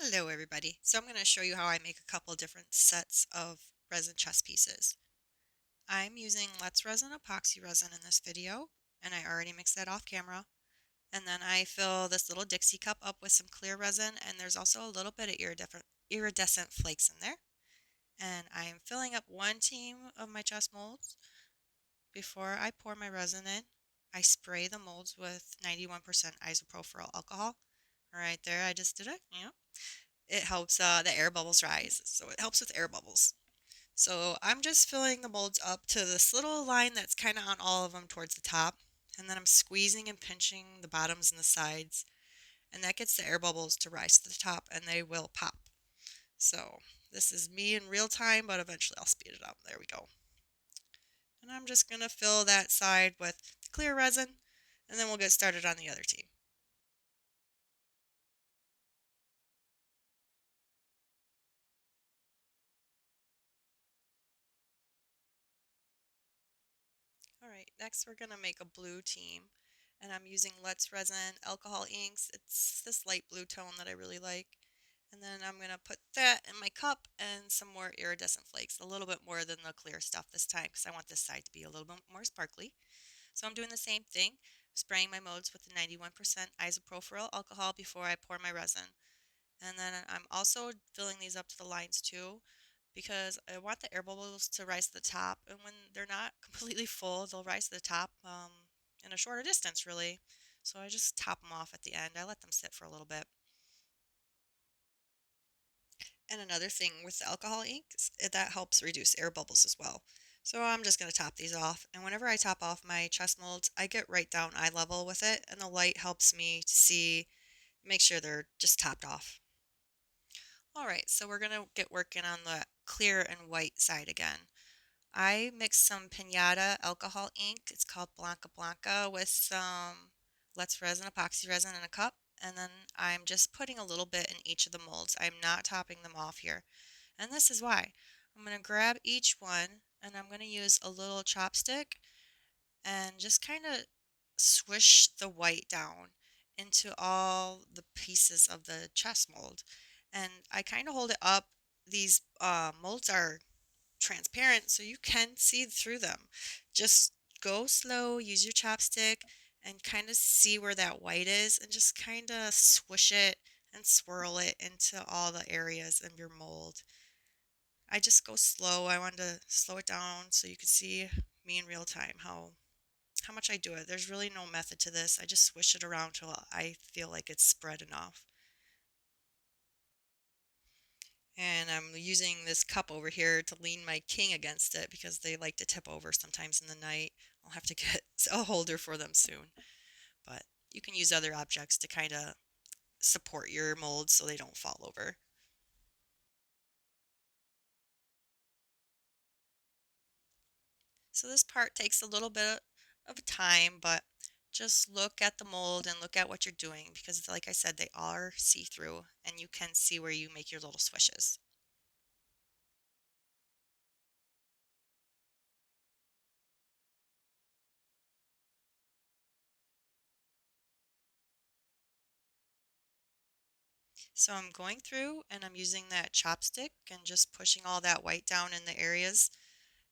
Hello everybody. So I'm going to show you how I make a couple different sets of resin chess pieces. I'm using Let's Resin epoxy resin in this video, and I already mixed that off camera. And then I fill this little Dixie cup up with some clear resin, and there's also a little bit of iridescent flakes in there. And I am filling up one team of my chess molds. Before I pour my resin in, I spray the molds with 91% isopropyl alcohol. Right there, I just did it. Yeah. It helps the air bubbles rise. So it helps with air bubbles. So I'm just filling the molds up to this little line that's kind of on all of them towards the top. And then I'm squeezing and pinching the bottoms and the sides. And that gets the air bubbles to rise to the top and they will pop. So this is me in real time, but eventually I'll speed it up. There we go. And I'm just going to fill that side with clear resin and then we'll get started on the other team. Alright, next we're going to make a blue team. And I'm using Let's Resin alcohol inks. It's this light blue tone that I really like. And then I'm going to put that in my cup and some more iridescent flakes, a little bit more than the clear stuff this time because I want this side to be a little bit more sparkly. So I'm doing the same thing, spraying my molds with the 91% isopropyl alcohol before I pour my resin. And then I'm also filling these up to the lines too because I want the air bubbles to rise to the top. And when they're not completely full, they'll rise to the top in a shorter distance, really. So I just top them off at the end. I let them sit for a little bit. And another thing with the alcohol inks, that helps reduce air bubbles as well. So I'm just going to top these off. And whenever I top off my chest molds, I get right down eye level with it. And the light helps me to see, make sure they're just topped off. Alright, so we're going to get working on the clear and white side again. I mixed some Pinata alcohol ink, it's called Blanca Blanca, with some Let's Resin epoxy resin in a cup. And then I'm just putting a little bit in each of the molds. I'm not topping them off here. And this is why. I'm going to grab each one and I'm going to use a little chopstick and just kind of swish the white down into all the pieces of the chest mold. And I kind of hold it up. These molds are transparent so you can see through them. Just go slow, use your chopstick, and kind of see where that white is and just kind of swish it and swirl it into all the areas of your mold. I just go slow. I wanted to slow it down so you could see me in real time how much I do it. There's really no method to this. I just swish it around till I feel like it's spread enough. And I'm using this cup over here to lean my king against it because they like to tip over sometimes in the night. I'll have to get a holder for them soon. But you can use other objects to kind of support your molds so they don't fall over. So this part takes a little bit of time, but just look at the mold and look at what you're doing because like I said, they are see-through and you can see where you make your little swishes. So I'm going through and I'm using that chopstick and just pushing all that white down in the areas.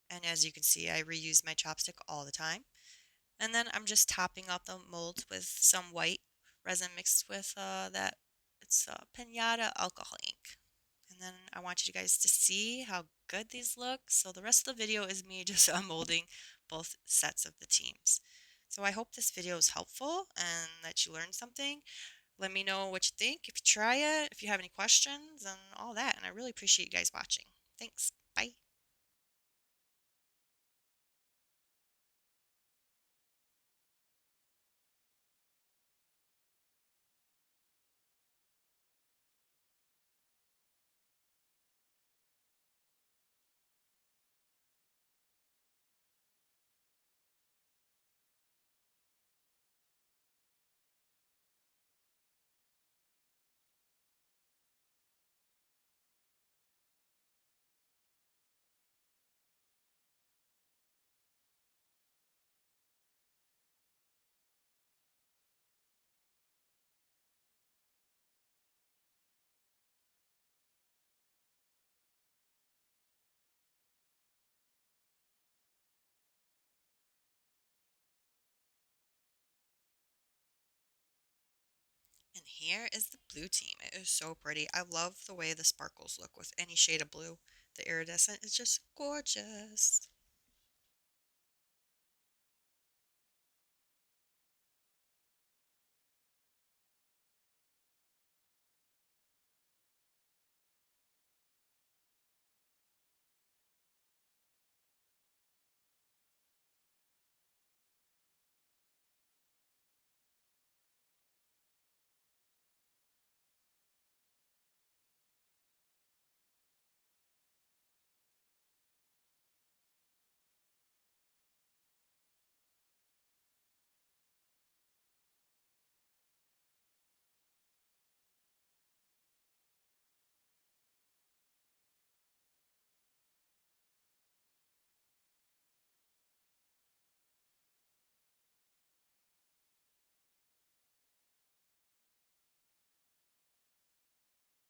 And as you can see, I reuse my chopstick all the time. And then I'm just topping up the molds with some white resin mixed with that, it's Pinata alcohol ink. And then I want you guys to see how good these look. So the rest of the video is me just molding both sets of the teams. So I hope this video is helpful and that you learned something. Let me know what you think, if you try it, if you have any questions and all that. And I really appreciate you guys watching. Thanks. Bye. And here is the blue team. It is so pretty. I love the way the sparkles look with any shade of blue. The iridescent is just gorgeous.